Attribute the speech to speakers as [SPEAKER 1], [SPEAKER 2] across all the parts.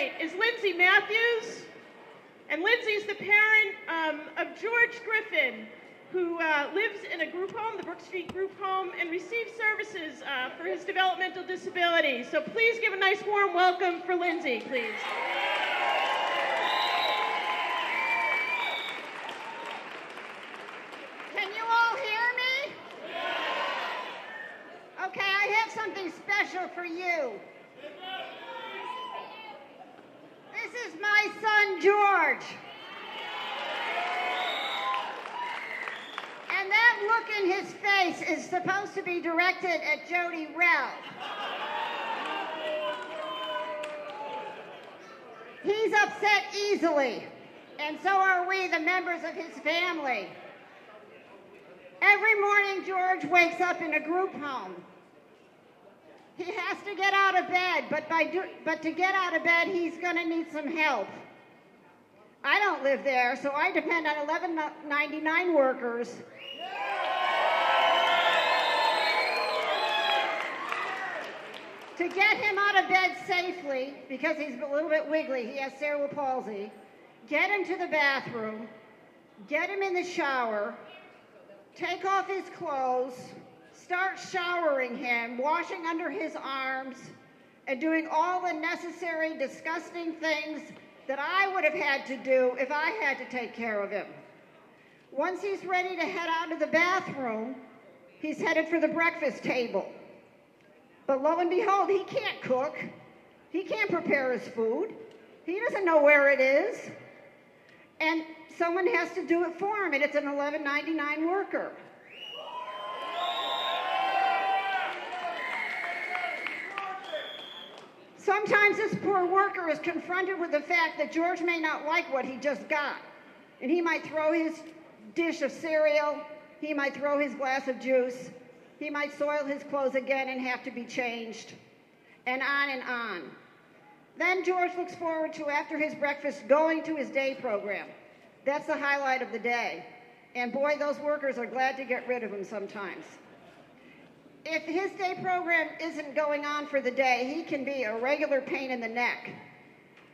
[SPEAKER 1] celebrate is Lindsey Matthews. And Lindsey's the parent of George Griffin, who lives in a group home, the Brook Street Group Home, and receives services for his developmental disability. So please give a nice warm welcome for Lindsey, please.
[SPEAKER 2] Can you all hear me? Okay, I have something special for you. This is my son, George. And that look in his face is supposed to be directed at Jody Rell. He's upset easily, and so are we, the members of his family. Every morning, George wakes up in a group home. He has to get out of bed, but to get out of bed, he's going to need some help. I don't live there, so I depend on $11.99 workers. To get him out of bed safely, because he's a little bit wiggly, he has cerebral palsy, get him to the bathroom, get him in the shower, take off his clothes, start showering him, washing under his arms, and doing all the necessary, disgusting things that I would have had to do if I had to take care of him. Once he's ready to head out of the bathroom, he's headed for the breakfast table. But lo and behold, he can't cook. He can't prepare his food. He doesn't know where it is. And someone has to do it for him, and it's an $11.99 worker. Sometimes this poor worker is confronted with the fact that George may not like what he just got. And he might throw his dish of cereal, he might throw his glass of juice, he might soil his clothes again and have to be changed, and on and on. Then George looks forward to, after his breakfast, going to his day program. That's the highlight of the day. And boy, those workers are glad to get rid of him sometimes. If his day program isn't going on for the day, he can be a regular pain in the neck.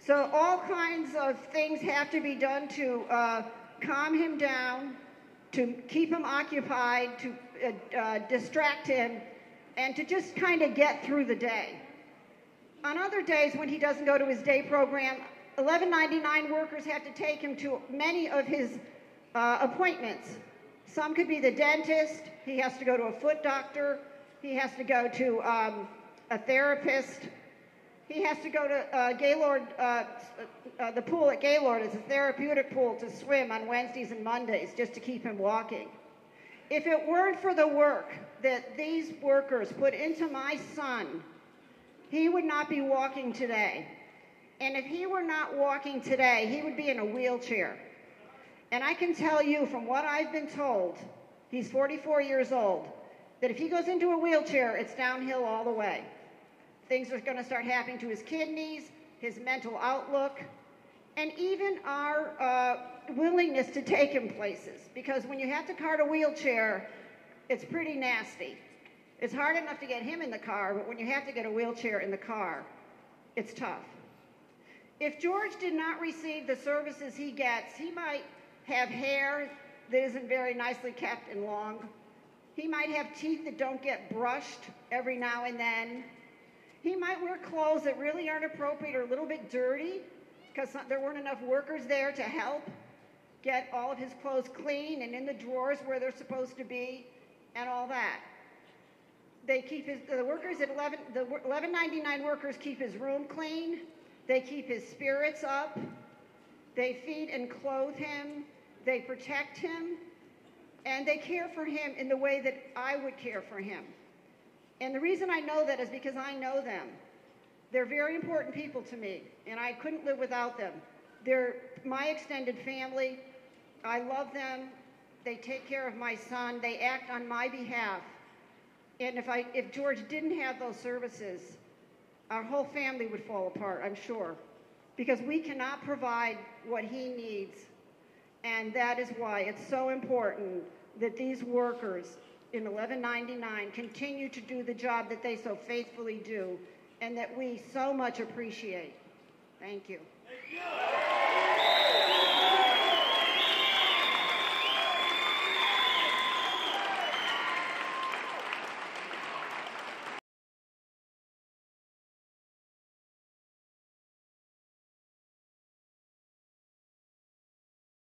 [SPEAKER 2] So all kinds of things have to be done to calm him down, to keep him occupied, to distract him, and to just kind of get through the day. On other days when he doesn't go to his day program, $11.99 workers have to take him to many of his appointments. Some could be the dentist, he has to go to a foot doctor, he has to go to a therapist, he has to go to Gaylord, the pool at Gaylord is a therapeutic pool to swim on Wednesdays and Mondays just to keep him walking. If it weren't for the work that these workers put into my son, he would not be walking today. And if he were not walking today, he would be in a wheelchair. And I can tell you from what I've been told, he's 44 years old, that if he goes into a wheelchair, it's downhill all the way. Things are going to start happening to his kidneys, his mental outlook, and even our willingness to take him places. Because when you have to cart a wheelchair, it's pretty nasty. It's hard enough to get him in the car, but when you have to get a wheelchair in the car, it's tough. If George did not receive the services he gets, he might have hair that isn't very nicely kept and long. He might have teeth that don't get brushed every now and then. He might wear clothes that really aren't appropriate or a little bit dirty because there weren't enough workers there to help get all of his clothes clean and in the drawers where they're supposed to be and all that. They keep the workers at the $11.99 workers keep his room clean. They keep his spirits up. They feed and clothe him. They protect him. And they care for him in the way that I would care for him. And the reason I know that is because I know them. They're very important people to me, and I couldn't live without them. They're my extended family. I love them. They take care of my son. They act on my behalf. And if George didn't have those services, our whole family would fall apart, I'm sure, because we cannot provide what he needs. And that is why it's so important that these workers in $11.99 continue to do the job that they so faithfully do and that we so much appreciate. Thank you.
[SPEAKER 3] Thank you.